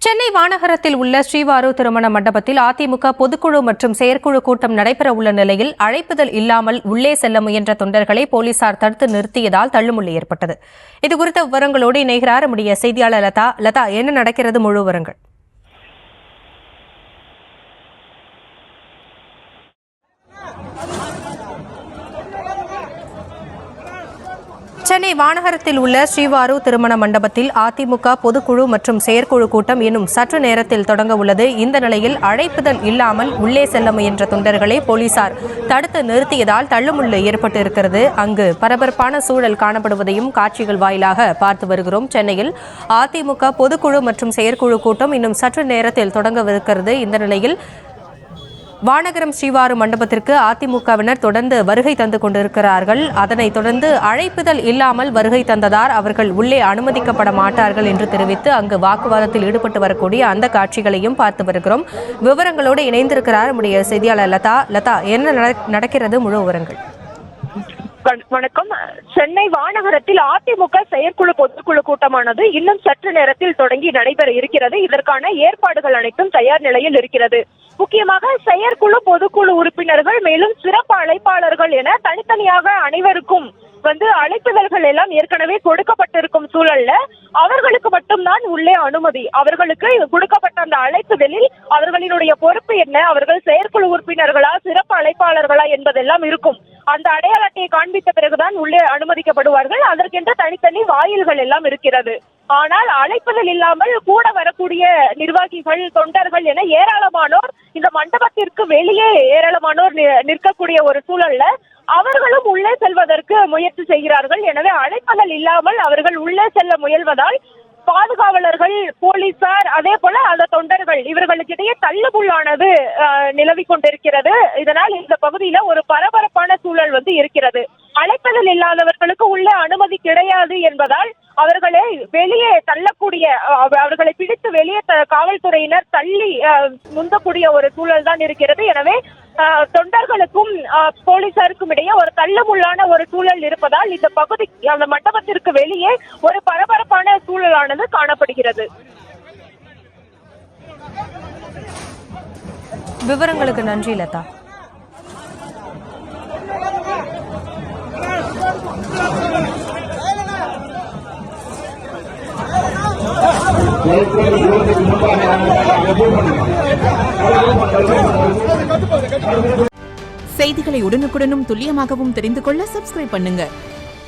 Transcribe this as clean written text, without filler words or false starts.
சென்னை வானகரத்தில் உள்ள ஸ்ரீவாரு திருமண மண்டபத்தில் அதிமுக பொதுக்குழு மற்றும் செயற்குழு கூட்டம் நடைபெறவுள்ள நிலையில் அழைப்புதல் இல்லாமல் உள்ளே செல்ல முயன்ற தொண்டர்களை போலீசார் தடுத்து நிறுத்தியதால் தள்ளுமுள்ளு ஏற்பட்டது. இதுகுறித்த விவரங்களோடு இணைகிறார் நம்முடைய செய்தியாளர் லதா. என்ன நடக்கிறது, முழு விவரங்கள்? சென்னை வானகரத்தில் உள்ள ஸ்ரீவாரு திருமண மண்டபத்தில் அதிமுக பொதுக்குழு மற்றும் செயற்குழு கூட்டம் இன்னும் சற்று நேரத்தில் தொடங்க உள்ளது. இந்த நிலையில் அழைப்புதல் இல்லாமல் உள்ளே செல்ல முயன்ற தொண்டர்களை போலீசார் தடுத்து நிறுத்தியதால் தள்ளுமுள்ளு ஏற்பட்டிருக்கிறது. அங்கு பரபரப்பான சூழல் காணப்படுவதையும் காட்சிகள் வாயிலாக பார்த்து வருகிறோம். சென்னையில் அதிமுக பொதுக்குழு மற்றும் செயற்குழு கூட்டம் இன்னும் சற்று நேரத்தில் தொடங்கவிருக்கிறது. இந்த நிலையில் வானகரம் ஸ்ரீவாரு மண்டபத்திற்கு அதிமுகவினர் தொடர்ந்து வருகை தந்து கொண்டிருக்கிறார்கள். அதனைத் தொடர்ந்து அழைப்புதல் இல்லாமல் வருகை தந்ததால் அவர்கள் உள்ளே அனுமதிக்கப்பட மாட்டார்கள் என்று தெரிவித்து அங்கு வாக்குவாதத்தில் ஈடுபட்டு வரக்கூடிய அந்த காட்சிகளையும் பார்த்து வருகிறோம். விவரங்களோடு இணைந்திருக்கிறார் நம்முடைய செய்தியாளர் லதா. என்ன நடக்கிறது, முழு விவரங்கள்? வணக்கம். சென்னை வானகரத்தில் அதிமுக செயற்குழு பொதுக்குழு கூட்டமானது இன்னும் சற்று நேரத்தில் தொடங்கி நடைபெற இருக்கிறது. இதற்கான ஏற்பாடுகள் அனைத்தும் தயார் நிலையில் இருக்கிறது. முக்கியமாக செயற்குழு பொதுக்குழு உறுப்பினர்கள் மேலும் சிறப்பு அழைப்பாளர்கள் என தனித்தனியாக அனைவருக்கும் அழைப்புதல்கள் எல்லாம் ஏற்கனவே கொடுக்கப்பட்டிருக்கும் சூழல்ல அவர்களுக்கு மட்டும்தான் உள்ளே அனுமதி. அவர்களுக்கு கொடுக்கப்பட்ட அந்த அழைப்புதலில் அவர்களினுடைய பொறுப்பு என்ன, அவர்கள் செயற்குழு உறுப்பினர்களா சிறப்பு அழைப்பாளர்களா என்பதெல்லாம் இருக்கும். அந்த அடையாள அட்டையை காண்பித்த பிறகுதான் உள்ளே அனுமதிக்கப்படுவார்கள். அதற்கென்று தனித்தனி வாயில்கள் எல்லாம் இருக்கிறது. ஆனால் அழைப்புதல் இல்லாமல் கூட வரக்கூடிய நிர்வாகிகள், தொண்டர்கள் என ஏராளமானோர் இந்த மண்டபத்திற்கு வெளியே ஏராளமானோர் நிற்கக்கூடிய ஒரு சூழல்ல அவர்களும் உள்ளே செல்வதற்கு முயற்சி செய்கிறார்கள். எனவே அழைப்புதல் இல்லாமல் அவர்கள் உள்ளே செல்ல முயல்வதால் பாதுகாவலர்கள், போலீசார், அதே போல அந்த தொண்டர்கள் இவர்களுக்கு இடையே தள்ளுமுள்ளானது நிலவிக் கொண்டிருக்கிறது. இதனால் இந்த பகுதியில ஒரு பரபரப்பான சூழல் இருக்கிறது. அழைப்புதல் இல்லாதவர்களுக்கு உள்ளே அனுமதி கிடையாது என்பதால் அவர்களை வெளியே தள்ளக்கூடிய, அவர்களை பிடித்து வெளியே காவல்துறையினர் தள்ளி முந்தக்கூடிய ஒரு சூழல் தான் இருக்கிறது. எனவே தொண்டர்களுக்கும் போலீசாருக்கும் இடையே ஒரு தள்ளுமுள்ளான ஒரு சூழல் இருப்பதால் இந்த பகுதி, அந்த மண்டபத்திற்கு வெளியே ஒரு பரபரப்பான சூழலானது காணப்படுகிறது. விவரங்களுக்கு நன்றி லதா. செய்திகளை உடனுக்குடனும் துல்லியமாகவும் தெரிந்து கொள்ள சப்ஸ்கிரைப் பண்ணுங்க.